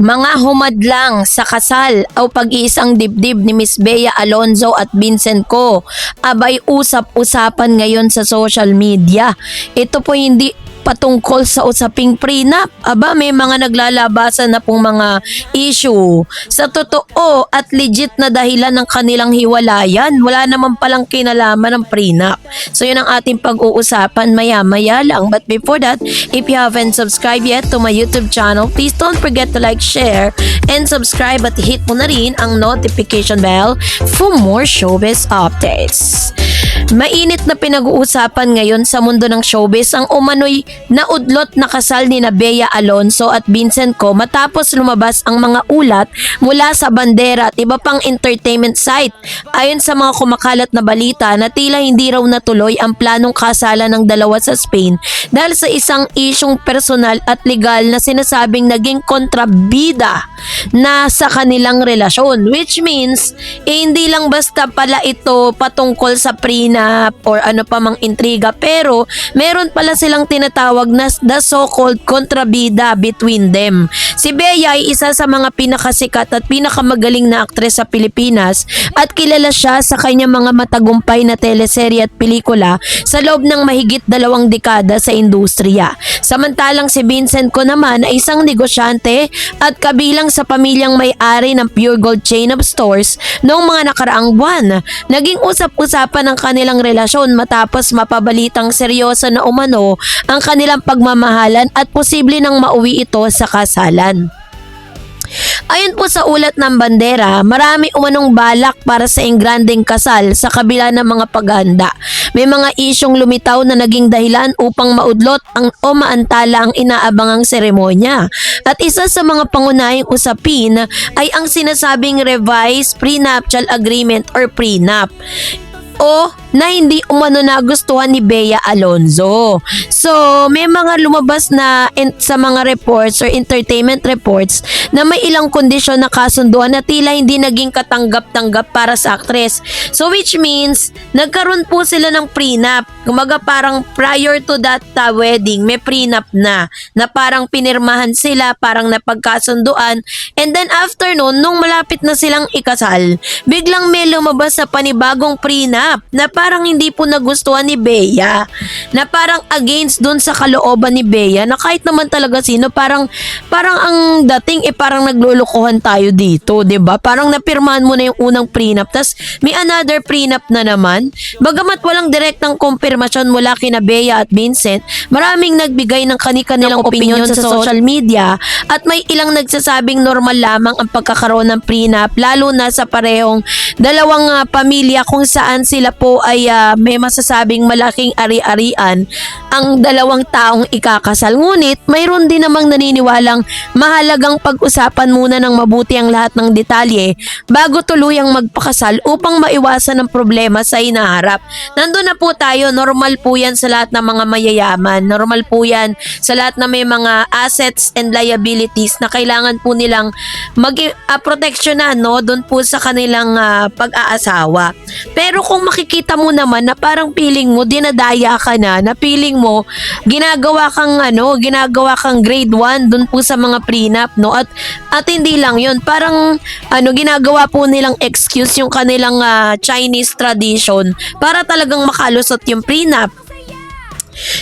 Mga humadlang sa kasal o pag-iisang dibdib ni Miss Bea Alonzo at Vincent Co. Abay usap-usapan ngayon sa social media. Ito po hindi patungkol sa usaping prenup. Aba, may mga naglalabasan na pong mga issue. Sa totoo at legit na dahilan ng kanilang hiwalayan, wala naman palang kinalaman ng prenup. So yun ang ating pag-uusapan maya-maya lang. But before that, if you haven't subscribed yet to my YouTube channel, please don't forget to like, share, and subscribe at hit mo na rin ang notification bell for more showbiz updates. Mainit na pinag-uusapan ngayon sa mundo ng showbiz ang umano'y naudlot na kasal ni Bea Alonzo at Vincent Co. matapos lumabas ang mga ulat mula sa bandera at iba pang entertainment site. Ayon sa mga kumakalat na balita na tila hindi raw natuloy ang planong kasalan ng dalawa sa Spain dahil sa isang isyong personal at legal na sinasabing naging kontrabida na sa kanilang relasyon, which means hindi lang basta pala ito patungkol sa prenup or ano pa mang intriga, pero meron pala silang tinatawag na the so-called kontrabida between them. Si Bea ay isa sa mga pinakasikat at pinakamagaling na aktres sa Pilipinas at kilala siya sa kanyang mga matagumpay na teleserye at pelikula sa loob ng mahigit 2 dekada sa industriya. Samantalang si Vincent Co naman ay isang negosyante at kabilang sa pamilyang may-ari ng Pure Gold chain of stores noong mga nakaraang buwan. Naging usap-usapan ang kanilang relasyon matapos mapabalitang seryoso na umano ang kanilang pagmamahalan at posible nang mauwi ito sa kasalan. Ayon po sa ulat ng bandera, marami umanong balak para sa engrandeng kasal sa kabila ng mga paghahanda. May mga isyong lumitaw na naging dahilan upang maudlot o maantala ang inaabangang seremonya. At isa sa mga pangunahing usapin ay ang sinasabing revised prenuptial agreement or prenup, o na hindi umano nagustuhan ni Bea Alonzo. So, may mga lumabas na sa mga reports or entertainment reports na may ilang kondisyon na kasunduan na tila hindi naging katanggap-tanggap para sa aktres. So, which means, nagkaroon po sila ng prenup. Kumaga parang prior to that wedding, may prenup na parang pinirmahan sila, parang napagkasunduan. And then after nun, nung malapit na silang ikasal, biglang may lumabas sa panibagong prenup na parang hindi po nagustuhan ni Bea, na parang against dun sa kalooban ni Bea, na kahit naman talaga sino, parang ang dating parang naglulukuhan tayo dito, 'di ba? Parang napirmahan mo na yung unang prenup, tas may another prenup na naman. Bagamat walang direktang kumpirmasyon mula kina Bea at Vincent, maraming nagbigay ng kani-kanilang opinion sa social media at may ilang nagsasabing normal lamang ang pagkakaroon ng prenup, lalo na sa parehong dalawang pamilya kung saan sila po ay may masasabing malaking ari-arian ang dalawang taong ikakasal. Ngunit mayroon din namang naniniwalang mahalagang pag-usapan muna ng mabuti ang lahat ng detalye bago tuluyang magpakasal upang maiwasan ang problema sa hinaharap. Nandun na po tayo, normal po yan sa lahat ng mga mayayaman, normal po yan sa lahat na may mga assets and liabilities na kailangan po nilang proteksyonan, no, doon po sa kanilang pag-aasawa. Pero kung makikita mo naman na parang feeling mo dinadaya ka na feeling mo ginagawa kang grade 1 dun po sa mga prenup, no, at hindi lang yun, parang ginagawa po nilang excuse yung kanilang Chinese tradition para talagang makalusot yung prenup.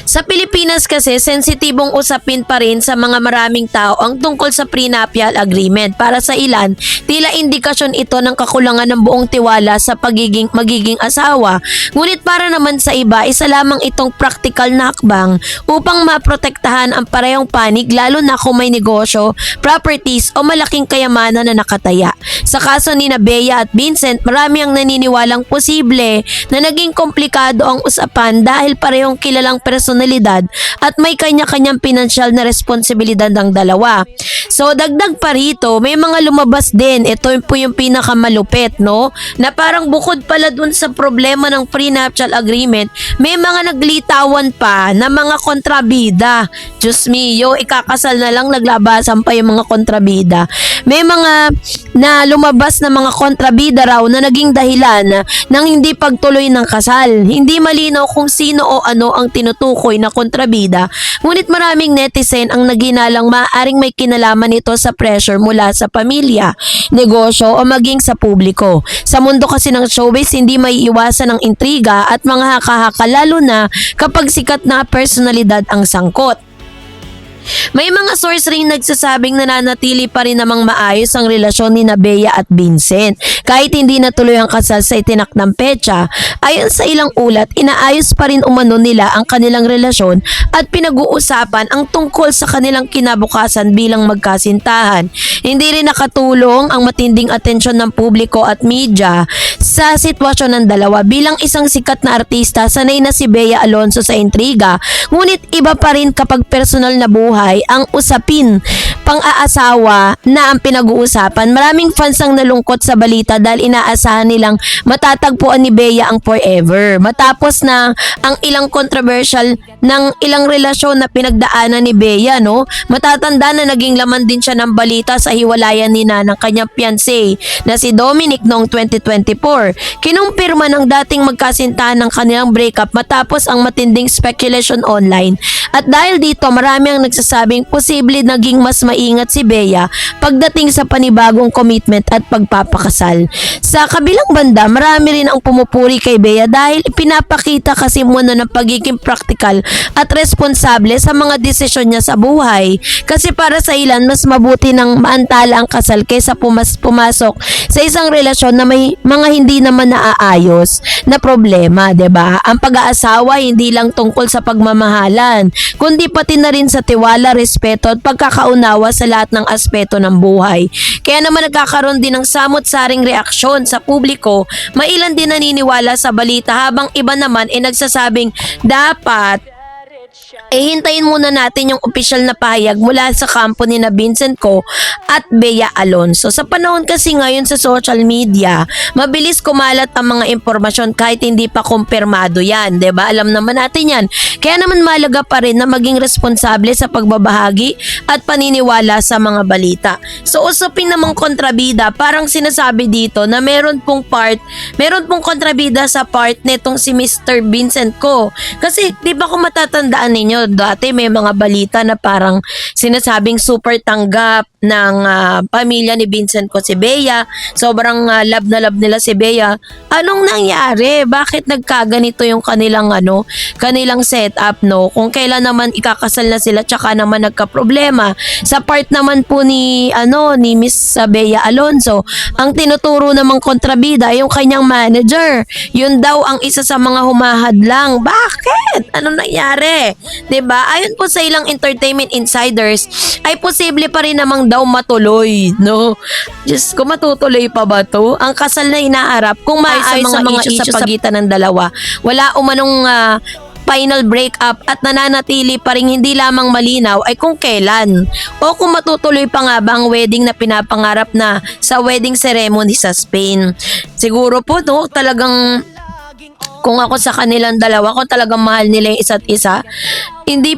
Sa Pilipinas kasi, sensitibong usapin pa rin sa mga maraming tao ang tungkol sa prenuptial agreement. Para sa ilan, tila indikasyon ito ng kakulangan ng buong tiwala sa magiging asawa. Ngunit para naman sa iba, isa lamang itong practical na hakbang upang maprotektahan ang parehong panig, lalo na kung may negosyo, properties o malaking kayamanan na nakataya. Sa kaso ni Bea at Vincent, marami ang naniniwalang posible na naging komplikado ang usapan dahil parehong kilalang personalidad at may kanya-kanyang pinansyal na responsibilidad ng dalawa. So dagdag pa rito, may mga lumabas din, ito po yung pinakamalupit, no, na parang bukod pala dun sa problema ng prenuptial agreement, may mga naglitawan pa na mga kontrabida. Diyos mio, ikakasal na lang naglabasan pa yung mga kontrabida. May mga na lumabas na mga kontrabida raw na naging dahilan ng hindi pagtuloy ng kasal. Hindi malinaw kung sino o ano ang tinutukoy na kontrabida, ngunit maraming netizen ang naginalang maaaring may kinalaman ito sa pressure mula sa pamilya, negosyo o maging sa publiko. Sa mundo kasi ng showbiz, hindi may iwasan ang intriga at mga haka-haka lalo na kapag sikat na personalidad ang sangkot. May mga source ring nagsasabing nananatili pa rin namang maayos ang relasyon ni Bea at Vincent. Kahit hindi natuloy ang kasal sa itinakdang petsa, ayon sa ilang ulat, inaayos pa rin umano nila ang kanilang relasyon at pinag-uusapan ang tungkol sa kanilang kinabukasan bilang magkasintahan. Hindi rin nakatulong ang matinding atensyon ng publiko at media sa sitwasyon ng dalawa. Bilang isang sikat na artista, sanay na si Bea Alonzo sa intriga, ngunit iba pa rin kapag personal na buhay ang usapin pang-aasawa na ang pinag-uusapan. Maraming fans ang nalungkot sa balita dahil inaasahan nilang matatagpuan ni Bea ang forever. Matapos na ang ilang controversial ng ilang relasyon na pinagdaanan ni Bea, no? Matatanda na naging laman din siya ng balita sa hiwalayan nina ng kanyang fiancé na si Dominic noong 2024. Kinumpirma ng dating magkasintahan ng kanilang breakup matapos ang matinding speculation online. At dahil dito, marami ang nagsasabing posible naging mas maingat si Bea pagdating sa panibagong commitment at pagpapakasal. Sa kabilang banda, marami rin ang pumupuri kay Bea dahil pinapakita kasi muna ng pagiging practical at responsable sa mga desisyon niya sa buhay. Kasi para sa ilan, mas mabuti ng maantala ang kasal kaysa pumasok sa isang relasyon na may mga hindi naman naaayos na problema, 'di ba? Ang pag-aasawa hindi lang tungkol sa pagmamahalan, kundi pati na rin sa tiwala, respeto at pagkakaunawa sa lahat ng aspeto ng buhay. Kaya naman nagkakaroon din ng samot-saring reaksyon sa publiko, mailan din naniniwala sa balita habang iba naman ay nagsasabing dapat hintayin muna natin yung opisyal na pahayag mula sa kampo ni na Vincent Co at Bea Alonzo. Sa panahon kasi ngayon sa social media, mabilis kumalat ang mga impormasyon kahit hindi pa kumpirmado yan, 'di ba? Alam naman natin yan. Kaya naman mahalaga pa rin na maging responsable sa pagbabahagi at paniniwala sa mga balita. So usapin namang kontrabida, parang sinasabi dito na meron pong kontrabida sa part nitong si Mr. Vincent Co. Kasi 'di ba kung matatandaan ninyo, dati may mga balita na parang sinasabing super tanggap ng pamilya ni Vincent Co si Bea. Sobrang love na love nila si Bea. Anong nangyari? Bakit nagkaganito yung kanilang setup, no? Kung kailan naman ikakasal na sila tsaka naman nagka-problema. Sa part naman po ni Miss Bea Alonzo, ang tinuturo namang kontrabida yung kanyang manager. Yun daw ang isa sa mga humahadlang. Bakit? Anong nangyari? 'Di ba? Ayon po sa ilang entertainment insiders, ay posible pa rin namang daw matuloy, no? Diyos ko, matutuloy pa ba to? Ang kasal na inaharap kung maayos sa mga issues sa pagitan ng dalawa. Wala umanong final breakup at nananatili pa rin hindi lamang malinaw ay kung kailan o kung matutuloy pa nga ba ang wedding na pinapangarap na sa wedding ceremony sa Spain. Siguro po, no, talagang kung ako sa kanilang dalawa, kung talagang mahal nila yung isa't isa, hindi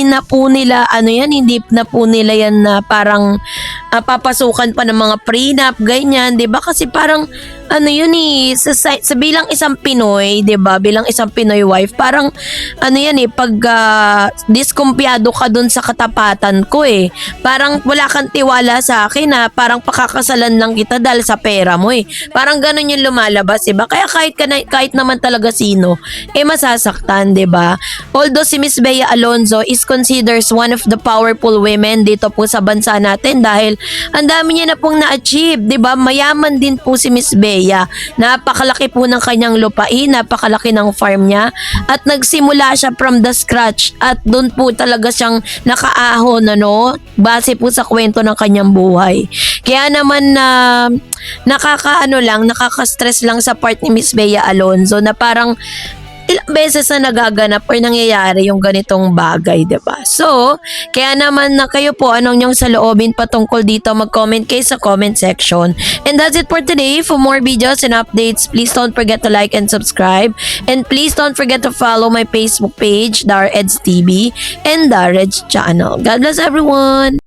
na po nila yan na parang papasukan pa ng mga prenup, ganyan, 'di ba? Kasi parang sa bilang isang Pinoy, 'di ba? Bilang isang Pinoy wife, parang pag diskumpiyado ka dun sa katapatan ko Parang wala kang tiwala sa akin na parang pakakasalan lang kita dahil sa pera mo Parang ganun yung lumalabas, 'di ba? Kaya kahit naman talaga sino, masasaktan, 'di ba? Although si Miss Bea Alonzo is considered one of the powerful women dito po sa bansa natin dahil ang dami niya na pong na-achieve, 'di ba? Mayaman din po si Miss Bea. Napakalaki po ng kanyang lupain, napakalaki ng farm niya at nagsimula siya from the scratch at doon po talaga siyang nakaahon base po sa kwento ng kanyang buhay. Kaya naman nakaka-stress lang sa part ni Miss Bea Alonzo na parang ilang beses na nagaganap or nangyayari yung ganitong bagay, 'di ba? So, kaya naman na kayo po, anong yung saloobin patungkol dito, mag-comment kayo sa comment section. And that's it for today. For more videos and updates, please don't forget to like and subscribe. And please don't forget to follow my Facebook page, Dar Eds TV, and Dar Eds Channel. God bless everyone!